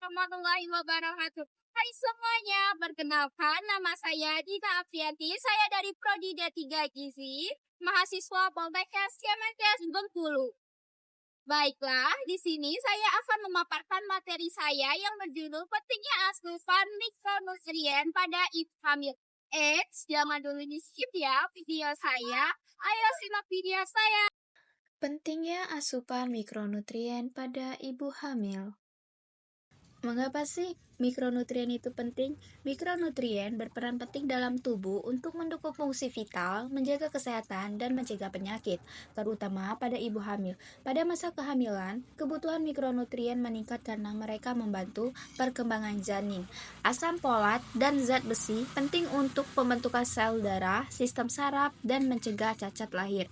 warahmatullahi wabarakatuh. Hai semuanya, perkenalkan nama saya Dita Aprianti. Saya dari Prodi D3 Gizi, mahasiswa Poltek Kemenkes Bengkulu. Baiklah, di sini saya akan memaparkan materi saya yang berjudul pentingnya asupan mikronutrien pada ibu hamil. Jangan dulu di-skip ya video saya. Ayo simak video saya. Pentingnya asupan mikronutrien pada ibu hamil. Mengapa sih mikronutrien itu penting? Mikronutrien berperan penting dalam tubuh untuk mendukung fungsi vital, menjaga kesehatan, dan mencegah penyakit, terutama pada ibu hamil. Pada masa kehamilan, kebutuhan mikronutrien meningkat karena mereka membantu perkembangan janin. Asam folat dan zat besi penting untuk pembentukan sel darah, sistem saraf, dan mencegah cacat lahir.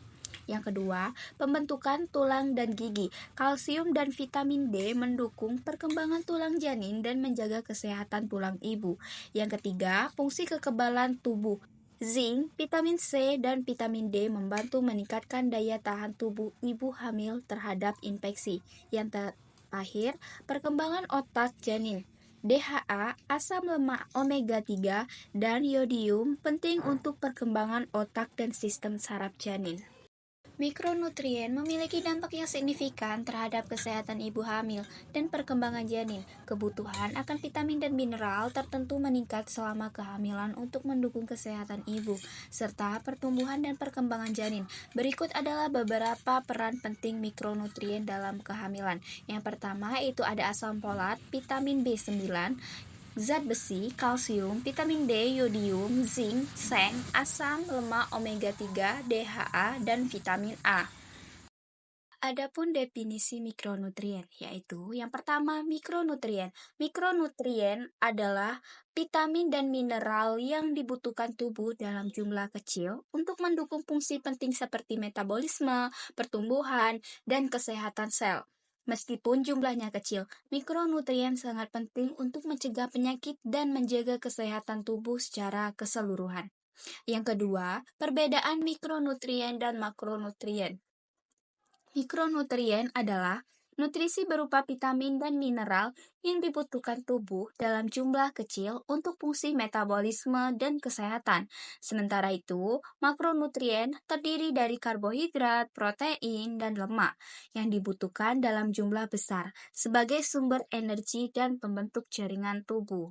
Yang kedua, pembentukan tulang dan gigi. Kalsium dan vitamin D mendukung perkembangan tulang janin dan menjaga kesehatan tulang ibu. Yang ketiga, fungsi kekebalan tubuh. Zinc, vitamin C, dan vitamin D membantu meningkatkan daya tahan tubuh ibu hamil terhadap infeksi. Yang terakhir, perkembangan otak janin. DHA, asam lemak omega 3, dan yodium penting untuk perkembangan otak dan sistem saraf janin. Mikronutrien memiliki dampak yang signifikan terhadap kesehatan ibu hamil dan perkembangan janin. Kebutuhan akan vitamin dan mineral tertentu meningkat selama kehamilan untuk mendukung kesehatan ibu, serta pertumbuhan dan perkembangan janin. Berikut adalah beberapa peran penting mikronutrien dalam kehamilan. Yang pertama itu ada asam folat, vitamin B9, zat besi, kalsium, vitamin D, yodium, zinc, seng, asam lemak omega 3, DHA, dan vitamin A. Adapun definisi mikronutrien, yaitu yang pertama mikronutrien. Mikronutrien adalah vitamin dan mineral yang dibutuhkan tubuh dalam jumlah kecil untuk mendukung fungsi penting seperti metabolisme, pertumbuhan, dan kesehatan sel. Meskipun jumlahnya kecil, mikronutrien sangat penting untuk mencegah penyakit dan menjaga kesehatan tubuh secara keseluruhan. Yang kedua, perbedaan mikronutrien dan makronutrien. Mikronutrien adalah nutrisi berupa vitamin dan mineral yang dibutuhkan tubuh dalam jumlah kecil untuk fungsi metabolisme dan kesehatan. Sementara itu, makronutrien terdiri dari karbohidrat, protein, dan lemak yang dibutuhkan dalam jumlah besar sebagai sumber energi dan pembentuk jaringan tubuh.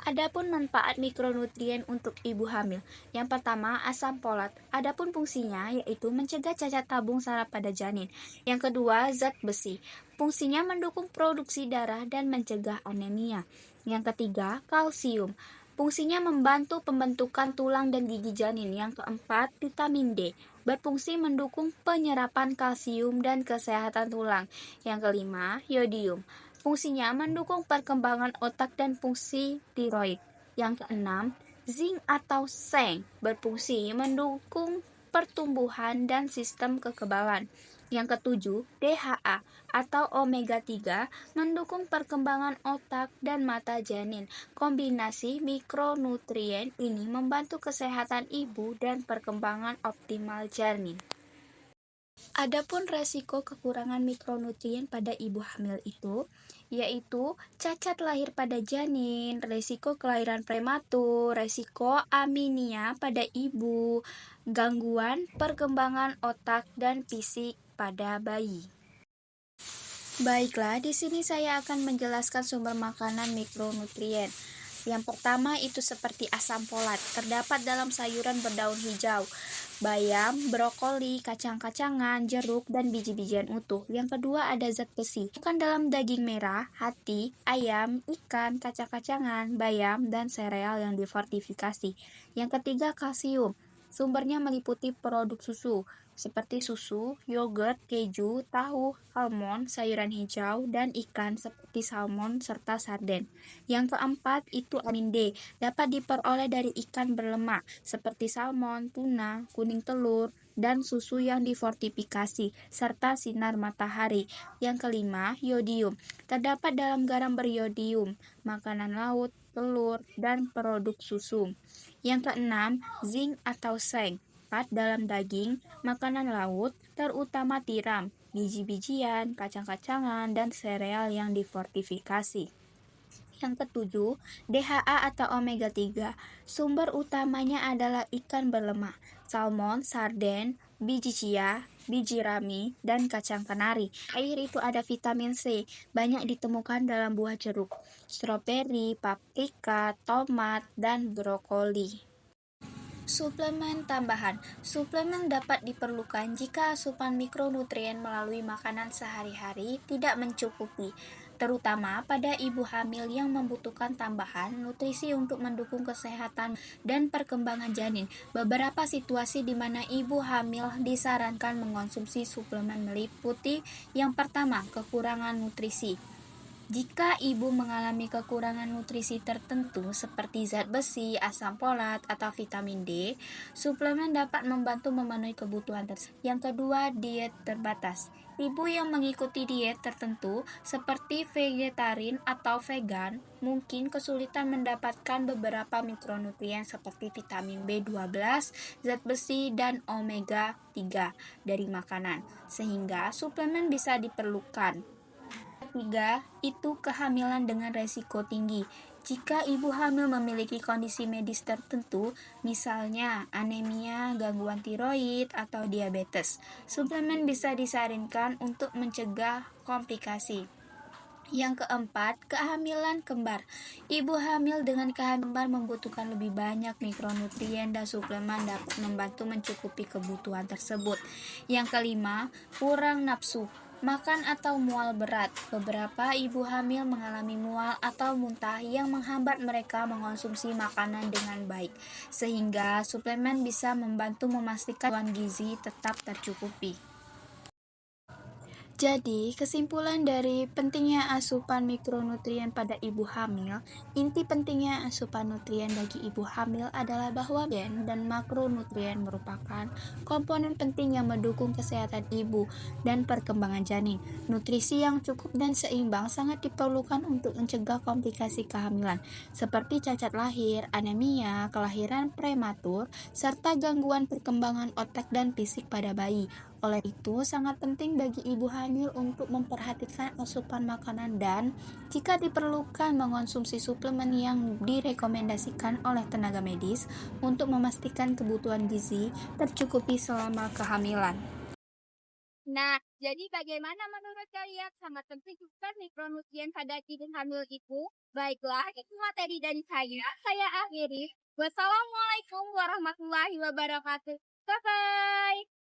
Adapun manfaat mikronutrien untuk ibu hamil. Yang pertama, asam folat. Adapun fungsinya yaitu mencegah cacat tabung saraf pada janin. Yang kedua, zat besi. Fungsinya mendukung produksi darah dan mencegah anemia. Yang ketiga, kalsium. Fungsinya membantu pembentukan tulang dan gigi janin. Yang keempat, vitamin D. Berfungsi mendukung penyerapan kalsium dan kesehatan tulang. Yang kelima, yodium. Fungsinya mendukung perkembangan otak dan fungsi tiroid. Yang keenam, zinc atau seng berfungsi mendukung pertumbuhan dan sistem kekebalan. Yang ketujuh, DHA atau omega 3 mendukung perkembangan otak dan mata janin. Kombinasi mikronutrien ini membantu kesehatan ibu dan perkembangan optimal janin. Adapun resiko kekurangan mikronutrien pada ibu hamil itu, yaitu cacat lahir pada janin, resiko kelahiran prematur, resiko aminia pada ibu, gangguan perkembangan otak dan fisik pada bayi. Baiklah, di sini saya akan menjelaskan sumber makanan mikronutrien. Yang pertama itu seperti asam folat, terdapat dalam sayuran berdaun hijau, bayam, brokoli, kacang-kacangan, jeruk, dan biji-bijian utuh. Yang kedua ada zat besi, bukan dalam daging merah, hati, ayam, ikan, kacang-kacangan, bayam, dan sereal yang difortifikasi. Yang ketiga kalsium, sumbernya meliputi produk susu, seperti susu, yogurt, keju, tahu, almond, sayuran hijau, dan ikan seperti salmon serta sarden. Yang keempat itu vitamin D, dapat diperoleh dari ikan berlemak seperti salmon, tuna, kuning telur, dan susu yang difortifikasi, serta sinar matahari. Yang kelima, yodium, terdapat dalam garam beriodium, makanan laut, telur, dan produk susu. Yang keenam, zinc atau seng, dalam daging, makanan laut, terutama tiram, biji-bijian, kacang-kacangan, dan sereal yang difortifikasi. Yang ketujuh, DHA atau omega 3. Sumber utamanya adalah ikan berlemak, salmon, sarden, biji chia, biji rami, dan kacang kenari. Air itu ada vitamin C, banyak ditemukan dalam buah jeruk, stroberi, paprika, tomat, dan brokoli. Suplemen tambahan. Suplemen dapat diperlukan jika asupan mikronutrien melalui makanan sehari-hari tidak mencukupi, terutama pada ibu hamil yang membutuhkan tambahan nutrisi untuk mendukung kesehatan dan perkembangan janin. Beberapa situasi di mana ibu hamil disarankan mengonsumsi suplemen meliputi: yang pertama, kekurangan nutrisi. Jika ibu mengalami kekurangan nutrisi tertentu seperti zat besi, asam folat, atau vitamin D, suplemen dapat membantu memenuhi kebutuhan tersebut. Yang kedua, diet terbatas. Ibu yang mengikuti diet tertentu seperti vegetarian atau vegan mungkin kesulitan mendapatkan beberapa mikronutrien seperti vitamin B12, zat besi, dan omega 3 dari makanan, sehingga suplemen bisa diperlukan. Ketiga, itu kehamilan dengan resiko tinggi. Jika ibu hamil memiliki kondisi medis tertentu, misalnya anemia, gangguan tiroid, atau diabetes, suplemen bisa disarankan untuk mencegah komplikasi. Yang keempat, kehamilan kembar. Ibu hamil dengan kehamilan kembar membutuhkan lebih banyak mikronutrien dan suplemen dapat membantu mencukupi kebutuhan tersebut. Yang kelima, kurang nafsu makan atau mual berat. Beberapa ibu hamil mengalami mual atau muntah yang menghambat mereka mengonsumsi makanan dengan baik, sehingga suplemen bisa membantu memastikan kebutuhan gizi tetap tercukupi. Jadi, kesimpulan dari pentingnya asupan mikronutrien pada ibu hamil, inti pentingnya asupan nutrien bagi ibu hamil adalah bahwa mikronutrien dan makronutrien merupakan komponen penting yang mendukung kesehatan ibu dan perkembangan janin. Nutrisi yang cukup dan seimbang sangat diperlukan untuk mencegah komplikasi kehamilan, seperti cacat lahir, anemia, kelahiran prematur, serta gangguan perkembangan otak dan fisik pada bayi. Oleh itu, sangat penting bagi ibu hamil untuk memperhatikan asupan makanan dan, jika diperlukan, mengonsumsi suplemen yang direkomendasikan oleh tenaga medis untuk memastikan kebutuhan gizi tercukupi selama kehamilan. Nah, jadi bagaimana menurut kalian? Sangat penting juga mikronutrien pada ibu hamil itu. Baiklah, itu materi dari saya. Saya akhiri. Wassalamualaikum warahmatullahi wabarakatuh. Bye-bye.